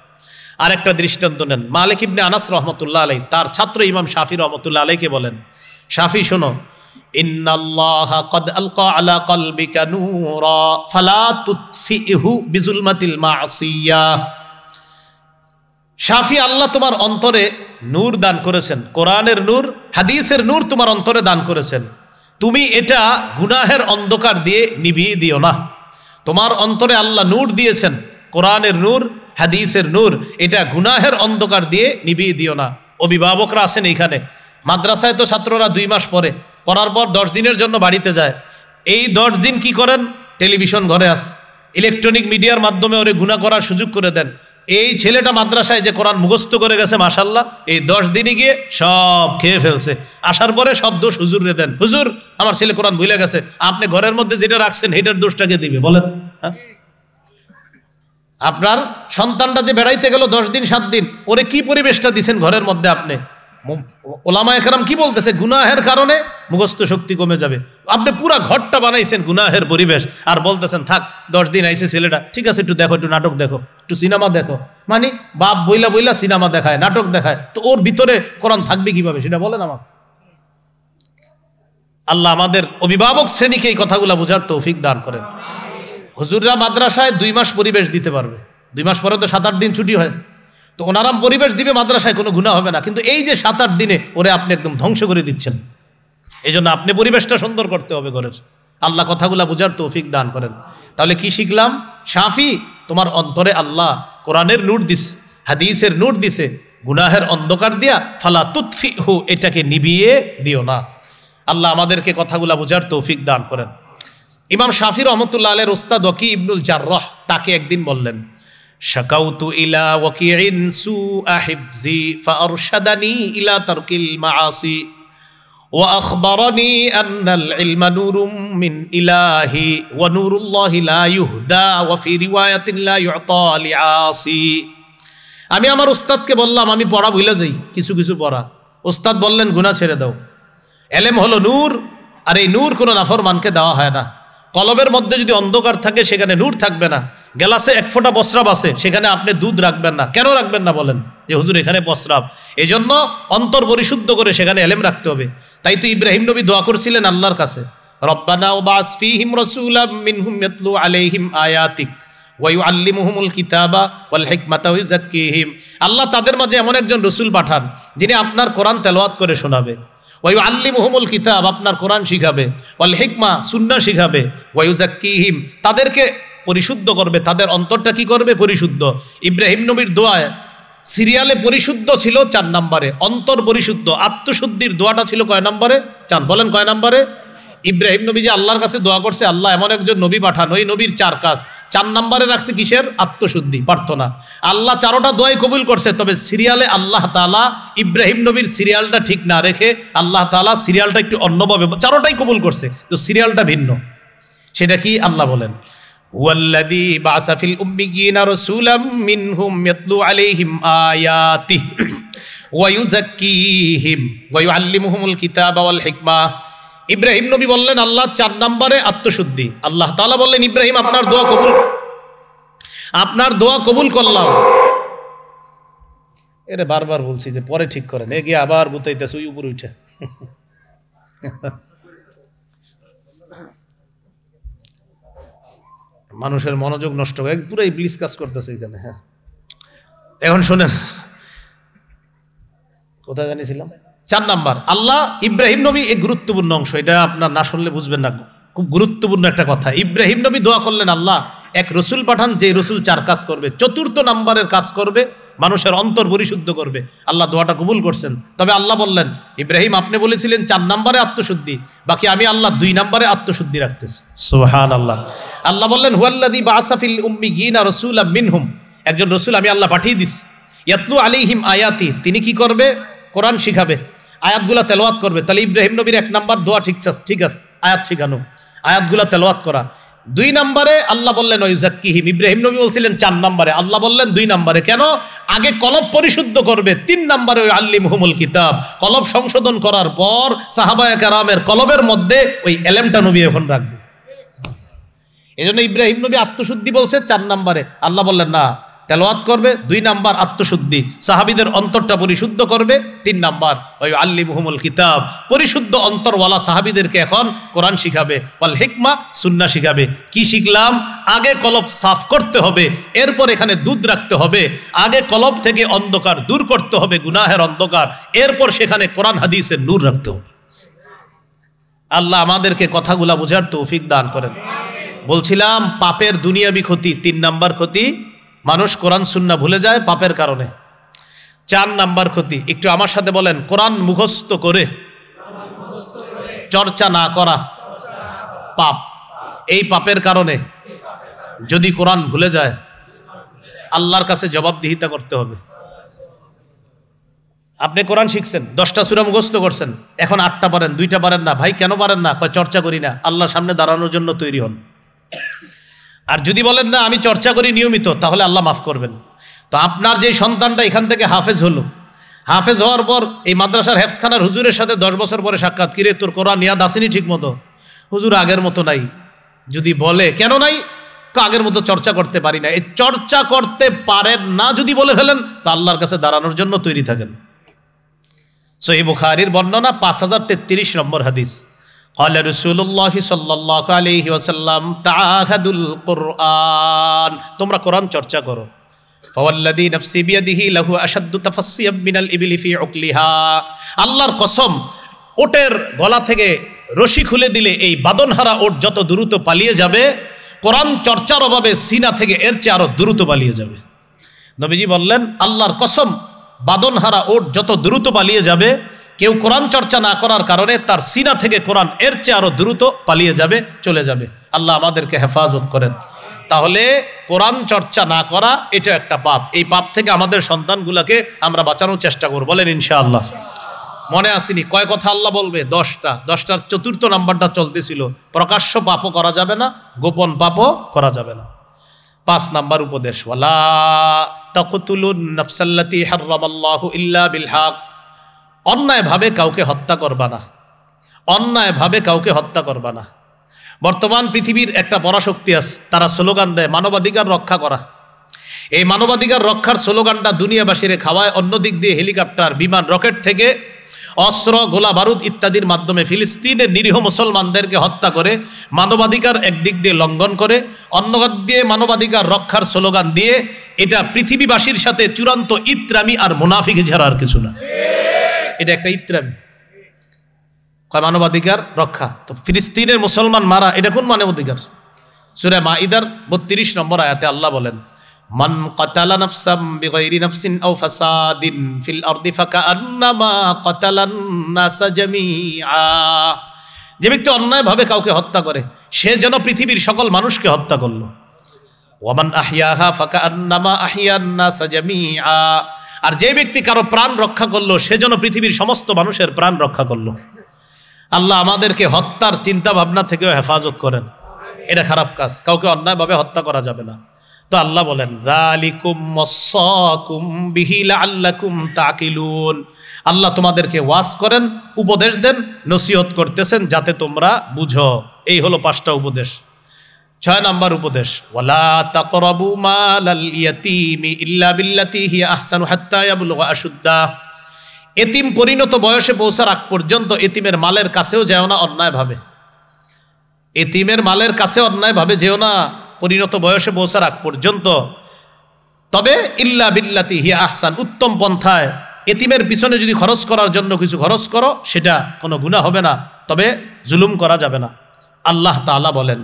আরেকটা দৃষ্টান্ত নেন, মালিক ইবনে আনাস রহমতুল্লাহ আলাই তার ছাত্র ইমাম শাফি রহমতুল্লাহ আলাইকে বলেন, শাফি শোনো, ইন্নাল্লাহা ক্বাদ আলকা আলা কলবিকা নূরা ফালা তুতফিহু বিজুলমাতিল মাসিয়াহ। শাফি, আল্লাহ তোমার অন্তরে নূর দান করেছেন, কোরআনের নূর, হাদিসের নূর তোমার অন্তরে দান করেছেন, তুমি এটা গুনাহের অন্ধকার দিয়ে নিভিয়ে দিও না। তোমার অন্তরে আল্লাহ নূর দিয়েছেন, কোরআনের নূর, হাদিসের নূর, এটা গুনাহের অন্ধকার দিয়ে নিভিয়ে দিও না। অভিভাবকরা আছেন এইখানে, মাদ্রাসায় তো ছাত্ররা 2 মাস পড়ে, পড়ার পর 10 দিনের জন্য বাড়িতে যায়। এই 10 দিন কি করেন? টেলিভিশন ঘরে আস, ইলেকট্রনিক মিডিয়ার মাধ্যমে ওরে গুনাহ করার সুযোগ করে দেন। এই ছেলেটা মাদ্রাসায় যে কোরআন মুখস্থ করে গেছে মাশাল্লাহ, এই 10 দিনই গিয়ে সব খেয়ে ফেলছে। আসার পরে সব দোষ হুজুরে দেন, হুজুর আমার ছেলে কোরআন ভুলে গেছে। আপনি ঘরের মধ্যে যেটা রাখছেন এটার দোষটাকে দিবে বলেন? হ্যাঁ, আপনার সন্তানটা যে বেড়াইতে গেল 10 দিন 7 দিন, ওরে কি পরিবেশটা দিচ্ছেন ঘরের মধ্যে? আপনি ওলামায়ে কেরাম কি বলতেছে? গুনাহের কারণে মুখস্থ শক্তি কমে যাবে। আপনি পুরা ঘরটা বানাইছেন গুনাহের পরিবেশ, আর বলতেছেন থাক 10 দিন আইছে ছেলেটা, ঠিক আছে একটু দেখো, একটু নাটক দেখো, একটু সিনেমা দেখো। মানে বাপ বইলা বইলা সিনেমা দেখায়, নাটক দেখায়, তো ওর ভিতরে কোরআন থাকবে কিভাবে সেটা বলেন আমার? আল্লাহ আমাদের অভিভাবক শ্রেণীকে এই কথাগুলো বোঝার তৌফিক দান করেন। হুজুররা মাদ্রাসায় 2 মাস পরিবেশ দিতে পারবে, 2 মাস পরে তো 7-8 দিন ছুটি হয়, তো ওনারা পরিবেশ দিবে, মাদ্রাসায় কোনো গুনাহ হবে না। কিন্তু এই যে 7-8 দিনে ওরে আপনি একদম ধ্বংস করে দিচ্ছেন। এই জন্য আপনি পরিবেশটা সুন্দর করতে হবে ঘরের। আল্লাহ কথাগুলা বোঝার তৌফিক দান করেন। তাহলে কি শিখলাম? শাফি, তোমার অন্তরে আল্লাহ কোরআনের নূর দিছে, হাদিসের নূর দিছে, গুনাহের অন্ধকার দিয়া ফালা তুতফিহু, এটাকে নিভিয়ে দিও না। আল্লাহ আমাদেরকে কথাগুলা বোঝার তৌফিক দান করেন। ইমাম শাফি রহমতুল্লাহ আলাইহির ওস্তাদ ওয়াকি ইবনুল জাররাহ তাকে একদিন বললেন, শাকাউতু ইলা ওয়াকিইন সুআ হিফজি ফাআরশাদানি ইলা তারকিল মাআসি ওয়া আখবারানি আন্নাল ইলমা নূরুম মিন ইলাহি ওয়া নূরুল্লাহি লা ইউহদা ওয়া ফি রিওয়ায়াতিন লা ইউতা লিআসি। আমি আমার ওস্তাদকে বললাম আমি পড়া ভুলে যাই, কিছু কিছু পড়া। ওস্তাদ বললেন গুনাহ ছেড়ে দাও, এলেম হলো নূর, আর এই নূর কোনো নাফরমানকে দেওয়া হয় না। কলবের মধ্যে যদি অন্ধকার থাকে সেখানে নূর থাকবে না। গ্লাসে 1 ফোঁটা বসরাব আছে, সেখানে আপনি দুধ রাখবেন না। কেন রাখবেন না বলেন? যে হুজুর এখানে বসরাব। এই জন্য অন্তর পরিশুদ্ধ করে সেখানে এলেম রাখতে হবে। তাই তো ইব্রাহিম নবী দোয়া করছিলেন আল্লাহর কাছে, রব্বানা ওয়াবাস ফীহিম রাসূলাম মিনহুম ইয়াতলু আলাইহিম আয়াতিক ওয়া ইউআল্লিমুহুমুল কিতাবা ওয়াল হিকমাতা ওয়া ইউযাক্কিহিম। আল্লাহ তাদের মাঝে এমন একজন রাসূল পাঠান যিনি আপনার কোরআন তেলাওয়াত করে শোনাবে, ওয়া ইউআল্লিমুহুমুল কিতাব, আপনার কোরআন শিখাবে, ওয়াল হিকমা, সুন্নাহ শিখাবে, ওয়া ইউযাক্কিহিম, তাদেরকে পরিশুদ্ধ করবে, তাদের অন্তরটা কি করবে? পরিশুদ্ধ। ইব্রাহিম নবীর দোয়ায় সিরিয়ালে পরিশুদ্ধ ছিল 4 নম্বরে, অন্তর পরিশুদ্ধ, আত্মশুদ্ধির দোয়াটা ছিল কয় নম্বরে? 4। বলেন কয় নম্বরে? ইব্রাহিম নবী যে আল্লাহর কাছে দোয়া করছে, আল্লাহ এমন একজন নবী পাঠান, ওই নবীর 4 কাজ 4 নম্বরে রাখছে কিসের? আত্মশুদ্ধি, প্রার্থনা। আল্লাহ 4টা দোয়াই কবুল করছে, তবে সিরিয়ালে আল্লাহ তাআলা ইব্রাহিম নবীর সিরিয়ালটা ঠিক না রেখে আল্লাহ তাআলা সিরিয়ালটা একটু অন্যভাবে, 4টাই কবুল করছে, তো সিরিয়ালটা ভিন্ন। সেটা কি? আল্লাহ বলেন, হুয়াল্লাযী বা'সা ফিল উম্মিয়িনা রাসূলাম মিনহুম ইয়াতলু আলাইহিম আয়াতিহি ওয়া ইউযাক্কিহিম ওয়া ইউআল্লিমুহুমুল কিতাবা ওয়াল হিকমা। ইব্রাহিম নবী বললেন আল্লাহ 4 নম্বরে আত্মশুদ্ধি। আল্লাহ তাআলা বললেন ইব্রাহিম আপনার দোয়া কবুল করলাম। এরে বারবার বলছি যে পরে ঠিক করেন, এ গিয়ে আবার গুতাইতেছে ওই উপরে উঠে। মানুষের মনোযোগ নষ্ট হয়ে পুরো ইবলিস কাজ করতেছে এখানে। হ্যাঁ, এখন শুনেন, কোথায় জানিয়েছিলাম? 4 নাম্বার, আল্লাহ ইব্রাহিম নবী, এই গুরুত্বপূর্ণ অংশ, এটা আপনার না শুনলে বুঝবেন না, খুব গুরুত্বপূর্ণ একটা কথা। ইব্রাহিম নবী দোয়া করলেন, আল্লাহ এক রসুল পাঠান, যে রসুল 4 কাজ করবে, 4র্থ নাম্বারের কাজ করবে, মানুষের অন্তর পরিশুদ্ধ করবে। আল্লাহ দোয়াটা কবুল করছেন। তবে আল্লাহ বললেন, ইব্রাহিম আপনি বলেছিলেন 4 নাম্বারে আত্মশুদ্ধি, বাকি আমি আল্লাহ 2 নাম্বারে আত্মশুদ্ধি রাখতেছি। সুবহানাল্লাহ। আল্লাহ বললেন, হুয়াল্লাযী বাআসা ফিল উম্মিয়িনা রাসূলাম মিনহুম, একজন রসুল আমি আল্লাহ পাঠিয়ে দিছি, ইয়াতলু আলাইহিম আয়াতি, তিনি কি করবে? কোরআন শিখাবে, আয়াতগুলা তেলাওয়াত করবে। তাহলে ইব্রাহিম নবীর 1 নাম্বার দোয়া ঠিক আছে, আয়াত শিখানো, আয়াতগুলা তেলাওয়াত করা। 2 নাম্বারে আল্লাহ বললেন ওয়াইজাক্কিহিম, ইব্রাহিম নবী বলছিলেন 4 নাম্বারে, আল্লাহ বললেন 2 নাম্বারে। কেন? আগে কলব পরিশুদ্ধ করবে, 3 নাম্বারে ওই আল্লিমহুমুল কিতাব, কলব সংশোধন করার পর সাহাবায়ে কেরামের কলবের মধ্যে ওই এলেমটা নবী এখন রাখবে। এজন্য ইব্রাহিম নবী আত্মশুদ্ধি বলছে 4 নাম্বারে, আল্লাহ বললেন না, তেলাওয়াত করবে 2 নাম্বার আত্মশুদ্ধি, সাহাবীদের অন্তরটা পরিশুদ্ধ করবে 3 নাম্বার ওই আল্লিমহুমুল কিতাব, পরিশুদ্ধ অন্তরওয়ালা সাহাবীদেরকে এখন কোরআন শিখাবে, ওয়াল হিকমা, সুন্নাহ শিখাবে। কি শিখলাম? আগে কলব সাফ করতে হবে, এরপর এখানে দুধ রাখতে হবে। আগে কলব থেকে অন্ধকার দূর করতে হবে, গুনাহের অন্ধকার, এরপর সেখানে কোরআন হাদিসের নূর রাখতে হবে। আল্লাহ আমাদেরকে কথাগুলা বোঝার তৌফিক দান করেন। বলছিলাম পাপের দুনিয়াবি ক্ষতি, 3 নাম্বার ক্ষতি, মানুষ কোরআন সুন্নাহ ভুলে যায় পাপের কারণে। 4 নাম্বার ক্ষতি, একটু আমার সাথে বলেন, কোরআন মুখস্থ করে চর্চা না করা পাপ। এই পাপের কারণে যদি কোরআন ভুলে যায়, আল্লাহর কাছে জবাবদিহিতা করতে হবে। আপনি কোরআন শিখছেন, 10টা সূরা মুখস্থ করছেন, এখন 8টা পারেন, 2টা পারেন না। ভাই কেন পারেন না? কয় চর্চা করি না। আল্লাহর সামনে দাঁড়ানোর জন্য তৈরি হন। আর যদি বলেন না আমি চর্চা করি নিয়মিত, তাহলে আল্লাহ মাফ করবেন। তো আপনার যে সন্তানটা এখান থেকে হাফেজ হলো, হাফেজ হওয়ার পর এই মাদ্রাসার হেফজখানার হুজুরের সাথে 10 বছর পরে সাক্ষাৎ, কিরে তোর কোরআন ইয়াদ আসেনি ঠিক মতো? হুজুর আগের মতো নাই। যদি বলে কেন নাই? আগের মতো চর্চা করতে পারি না। এই চর্চা করতে পারেন না যদি বলে ফেলেন, তো আল্লাহর কাছে দাঁড়ানোর জন্য তৈরি থাকেন। সহিহ বুখারীর বর্ণনা 5033 নম্বর হাদিস, قال رسول الله صلى الله عليه وسلم تعاهدوا القرآن, তোমরা কোরআন চর্চা করো। فوالذي نفسي بيده له أشد تفصيا من الإبل في عقلها, আল্লাহর কসম, ওটের গলা থেকে রশি খুলে দিলে এই বাদনহারা ওট যত দ্রুত পালিয়ে যাবে, কোরআন চর্চার অভাবে সিনা থেকে এর চেয়ে আরো দ্রুত পালিয়ে যাবে। নবীজি বললেন, আল্লাহর কসম, বাদনহারা ওট যত দ্রুত পালিয়ে যাবে, কেউ কোরআন চর্চা না করার কারণে তার সিনা থেকে কোরআন এর চেয়ে আরো দ্রুত পালিয়ে যাবে, চলে যাবে। আল্লাহ আমাদেরকে হেফাজত করেন। তাহলে কোরআন চর্চা না করা এটা একটা পাপ। এই পাপ থেকে আমাদের সন্তানগুলোকে আমরা বাঁচানোর চেষ্টা করব, বলেন ইনশাআল্লাহ। মনে আসেনি কয় কথা আল্লাহ বলবে? 10টা। 10টার 4র্থ নাম্বারটা চলতেছিল, প্রকাশ্য পাপও করা যাবে না, গোপন পাপও করা যাবে না। 5 নাম্বার উপদেশ, ওয়ালা তাকতুলুন নাফসাল্লাতী হারামাল্লাহু ইল্লা বিল হক, অন্যায়ভাবে কাউকে হত্যা করবা না, অন্যায়ভাবে কাউকে হত্যা করবা না। বর্তমান পৃথিবীর একটা পরাশক্তি আছে, তারা স্লোগান দেয় মানবাধিকার রক্ষা করা। এই মানবাধিকার রক্ষার স্লোগানটা দুনিয়াবাসীরে খাওয়ায়, অন্যদিক দিয়ে হেলিকপ্টার, বিমান, রকেট থেকে অস্ত্র, গোলা বারুদ ইত্যাদির মাধ্যমে ফিলিস্তিনের নিরীহ মুসলমানদেরকে হত্যা করে মানবাধিকার একদিক দিয়ে লঙ্ঘন করে, অন্য দিক দিয়ে মানবাধিকার রক্ষার স্লোগান দিয়ে, এটা পৃথিবীবাসীর সাথে চূড়ান্ত ইত্রামি আর মুনাফিকি ছাড়া আর কিছু না। এটা একটা ইত্রামি, মানবাধিকার রক্ষা। তো ফিলিস্তিনের মুসলমান মারা, এটা কোন মানবাধিকার? সূরা মাইদার 32 নম্বর আয়াতে আল্লাহ বলেন, মান কাতালা নাফসাম বিগাইরি নাফসিন আও ফাসাদিন ফিল আরদি ফাকান্নামা কাতালান নাস জামিআ, যে ব্যক্তি অন্যায়ভাবে কাউকে হত্যা করে সে যেন পৃথিবীর সকল মানুষকে হত্যা করলো। ওয়ামান আহইয়াহা ফাকান্নামা আহইয়ান নাস জামিআ, আর যে ব্যক্তি কারো প্রাণ রক্ষা করলো সে যেন পৃথিবীর সমস্ত মানুষের প্রাণ রক্ষা করলো। আল্লাহ আমাদেরকে হত্যার চিন্তা ভাবনা থেকেও হেফাজত করেন। এটা খারাপ কাজ, কাউকে অন্যায়ভাবে হত্যা করা যাবে না। তো আল্লাহ বলেন, যালিকুম ওয়াসাকুম বিহি লাআল্লাকুম তাকিলুন, আল্লাহ তোমাদেরকে ওয়াজ করেন, উপদেশ দেন, নসিহত করতেছেন যাতে তোমরা বুঝো। এই হলো 5টা উপদেশ। 6 নাম্বার উপদেশ, ওয়ালা তাকরাবু মালাল ইয়াতীমি ইল্লা বিল্লাতী হিয়া আহসানু হাত্তা ইয়াবলুগা আশুদ্দা, এতিম পরিণত বয়সে পৌঁছার আগ পর্যন্ত এতিমের মালের কাছেও যেও না অন্যায়ভাবে। এতিমের মালের কাছে অন্যায়ভাবে যেও না পরিণত বয়সে পৌঁছার আগ পর্যন্ত, তবে ইল্লা বিল্লাতি হিয়া আহসান, উত্তম পন্থায় এতিমের পিছনে যদি খরচ করার জন্য কিছু খরচ করো সেটা কোনো গুনাহ হবে না, তবে জুলুম করা যাবে না। আল্লাহ তাআলা বলেন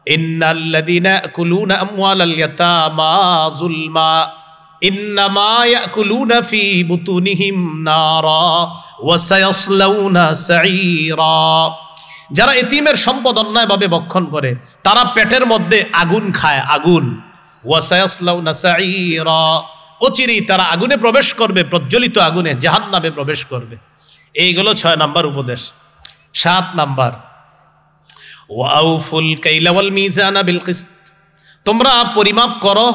ইন্নাল্লাযীনা ইয়াকুলুনা আমওয়ালাল ইয়াতামা যুলমা ইন্নামা ইয়াকুলুনা ফি বুতুনিহিম নারা ওয়া সায়াসলাউনা সাঈরা। যারা এতিমের সম্পদ অন্যায়ভাবে ভক্ষণ করে তারা পেটের মধ্যে আগুন খায়, আগুন। ওয়া সায়াসলাউনা সাঈরা, অচিরেই তারা আগুনে প্রবেশ করবে, প্রজ্বলিত আগুনে, জাহান্নামে প্রবেশ করবে। এইগুলো 6 নাম্বার উপদেশ। 7 নাম্বার ওয়াউফুল কাইলা ওয়াল মিজানা বিল কিসত, তোমরা পরিমাপ করো,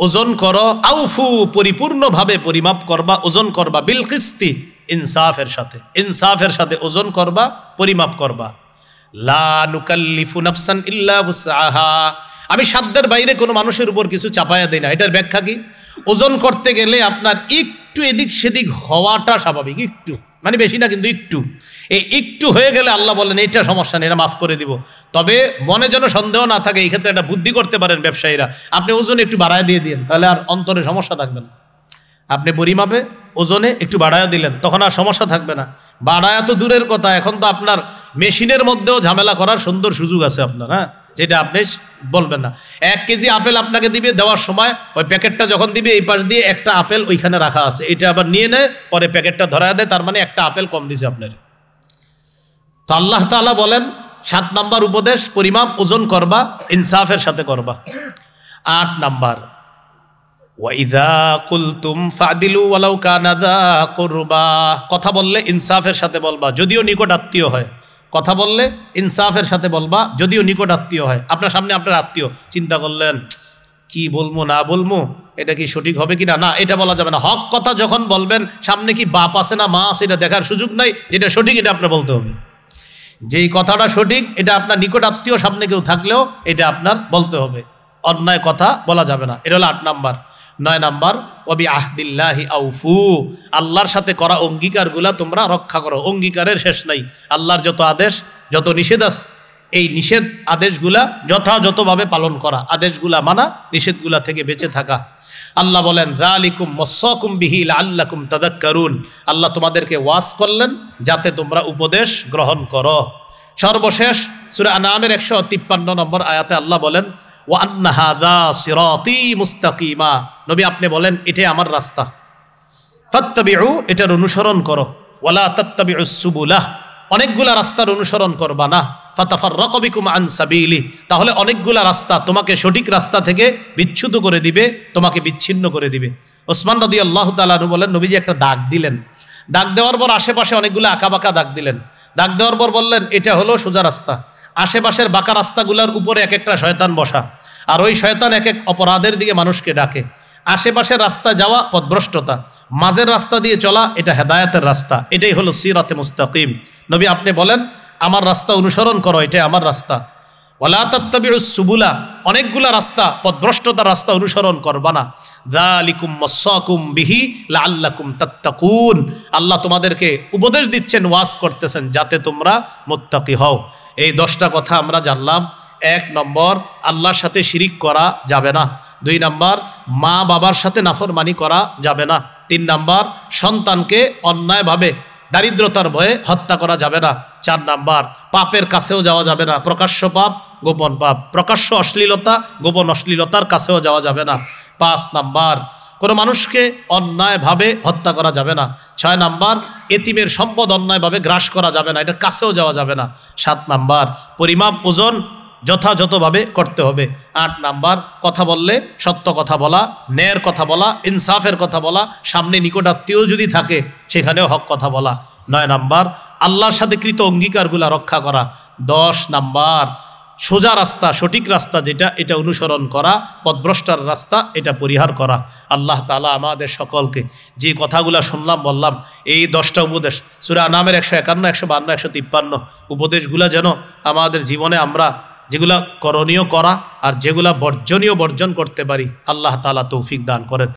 ওজন করো। আউফু, পরিপূর্ণভাবে পরিমাপ করবা, ওজন করবা। বিল কিসতি, ইনসাফের সাথে, ইনসাফের সাথে ওজন করবা, পরিমাপ করবা। লা নুকাল্লিফু নাফসান ইল্লা উসআহা, আমি সাধ্যের বাইরে কোনো মানুষের উপর কিছু চাপায়া দেই না। এটার ব্যাখ্যা কি? ওজন করতে গেলে আপনার একটু এদিক সেদিক হওয়াটা স্বাভাবিক, একটু, মানে বেশি না কিন্তু একটু। এই একটু হয়ে গেলে আল্লাহ বলেন এটা সমস্যা নেই, এটা মাফ করে দিব। তবে মনে যেন সন্দেহ না থাকে, এই ক্ষেত্রে একটা বুদ্ধি করতে পারেন ব্যবসায়ীরা, আপনি ওজন একটু বাড়ায় দিয়ে দিন, তাহলে আর অন্তরে সমস্যা থাকবে না। আপনি পরিমাপে ওজনে একটু বাড়ায়া দিলেন, তখন আর সমস্যা থাকবে না। বাড়ায়া তো দূরের কথা, এখন তো আপনার মেশিনের মধ্যেও ঝামেলা করার সুন্দর সুযোগ আছে আপনার, হ্যাঁ, যেটা আপনি বলবেন না। 1 কেজি আপেল আপনাকে দিবে, দেওয়ার সময় ওই প্যাকেটটা যখন দিবে এই পাশ দিয়ে একটা আপেল ওইখানে রাখা আছে, এটা আবার নিয়ে নেয়, পরে প্যাকেটটা ধরায় দেয়, তার মানে একটা আপেল কম দিছে আপনার। তো আল্লাহ তাআলা বলেন 7 নাম্বার উপদেশ, পরিমাপ ওজন করবা, ইনসাফের সাথে করবা। 8 নাম্বার ওয়াইদা কুলতুম ফাদিলু ওয়ালাউ কানা যা কুরবা, কথা বললে ইনসাফের সাথে বলবা, যদিও নিকট আত্মীয় হয়। কথা বললে ইনসাফের সাথে বলবা, যদিও নিকট আত্মীয় হয়। আপনার সামনে আপনার আত্মীয়, চিন্তা করলেন কি বলবো না বলবো, এটা কি সঠিক হবে কি না, না এটা বলা যাবে না। হক কথা যখন বলবেন, সামনে কি বাপ আছে না মা আছে এটা দেখার সুযোগ নাই, যেটা সঠিক এটা আপনার বলতে হবে। যেই কথাটা সঠিক এটা আপনার নিকট আত্মীয় সামনে কেউ থাকলেও এটা আপনার বলতে হবে, অন্যায় কথা বলা যাবে না। এটা হলো 8 নাম্বার। 9 নাম্বার ওয়াবি আহদিল্লাহি আউফু, আল্লাহর সাথে করা অঙ্গীকারগুলা তোমরা রক্ষা করো। অঙ্গীকারের শেষ নাই, আল্লাহর যত আদেশ যত নিষেধ আছে, এই নিষেধ আদেশগুলা যথাযথভাবে পালন করা, আদেশগুলা মানা, নিষেধগুলা থেকে বেঁচে থাকা। আল্লাহ বলেন যালিকুম ওয়াসাকুম বিহি লাআল্লাকুম তাযাক্কারুন, আল্লাহ তোমাদেরকে ওয়াজ করলেন যাতে তোমরা উপদেশ গ্রহণ করো। সর্বশেষ সূরা আনআমের 153 নম্বর আয়াতে আল্লাহ বলেন ওয়া আন্না হাযা সিরাতী মুস্তাকিমা, নবী আপনি বলেন এটাই আমার রাস্তা, ফাত্তাবিউ, এটার অনুসরণ করো। ওয়ালা তাত্তাবিউস সুবুলা, অনেকগুলা রাস্তার অনুসরণ করবা না। ফাতাফাররাকু বিকুম আন সাবিলি, তাহলে অনেকগুলা রাস্তা তোমাকে সঠিক রাস্তা থেকে বিচ্যুত করে দিবে, তোমাকে বিচ্ছিন্ন করে দিবে। ওসমান রাদিয়াল্লাহু তাআলা আনহু বলেন নবীজি একটা দাগ দিলেন, দাগ দেওয়ার পর আশেপাশে অনেকগুলো আঁকাবাঁকা দাগ দিলেন। দাগ দেওয়ার পর বললেন এটা হলো সোজা রাস্তা, আশেপাশের বাঁকা রাস্তাগুলোর উপরে এক একটা শয়তান বসা, আর ওই শয়তান এক এক অপরাধের দিকে মানুষকে ডাকে। আশেপাশের রাস্তা যাওয়া পথভ্রষ্টতা, মাঝের রাস্তা দিয়ে চলা এটা হেদায়েতের রাস্তা, এটাই হলো সিরাতে মুস্তাকিম। নবী আপনি বলেন আমার রাস্তা অনুসরণ করো, এটাই আমার রাস্তা। ওয়ালা তাত্তাবিউস সুবুলা, অনেকগুলা রাস্তা, পথভ্রষ্টতার রাস্তা অনুসরণ করবা না। যালিকুম ওয়াসাকুম বিহি লাআল্লাকুম তাত্তাকুন, আল্লাহ তোমাদেরকে উপদেশ দিচ্ছেন, ওয়াজ করতেছেন যাতে তোমরা মুত্তাকি হও। এই 10টা কথা আমরা জানলাম। 1 নম্বর আল্লাহর সাথে শিরিক করা যাবে না। 2 নম্বর মা বাবার সাথে নাফরমানি করা যাবে না। 3 নম্বর সন্তানকে অন্যায়ভাবে দারিদ্রতার ভয়ে হত্যা করা যাবে না। 4 নাম্বার পাপের কাছেও যাওয়া যাবে না, প্রকাশ্য পাপ গোপন পাপ, প্রকাশ্য অশ্লীলতা গোপন অশ্লীলতার কাছেও যাওয়া যাবে না। 5 নাম্বার কোনো মানুষকে অন্যায়ভাবে হত্যা করা যাবে না। 6 নাম্বার এতিমের সম্পদ অন্যায়ভাবে গ্রাস করা যাবে না, এটার কাছেও যাওয়া যাবে না। 7 নাম্বার পরিমাপ ওজন যথাযথভাবে করতে হবে। 8 নাম্বার কথা বললে সত্য কথা বলা, ন্যায়ের কথা বলা, ইনসাফের কথা বলা, সামনে নিকটাত্মীয় যদি থাকে সেখানেও হক কথা বলা। 9 নাম্বার আল্লাহর সাথে কৃত অঙ্গীকারগুলা রক্ষা করা। 10 নাম্বার সোজা রাস্তা, সঠিক রাস্তা যেটা, এটা অনুসরণ করা, পথভ্রষ্টার রাস্তা এটা পরিহার করা। আল্লাহ তাআলা আমাদের সকলকে যে কথাগুলা শুনলাম বললাম, এই 10টা উপদেশ সূরা আনআমের 151, 152, 153 উপদেশগুলা যেন আমাদের জীবনে আমরা যেগুলা করণীয় করা আর যেগুলা বর্জনীয় বর্জন করতে পারি, আল্লাহ তাআলা তৌফিক দান করেন।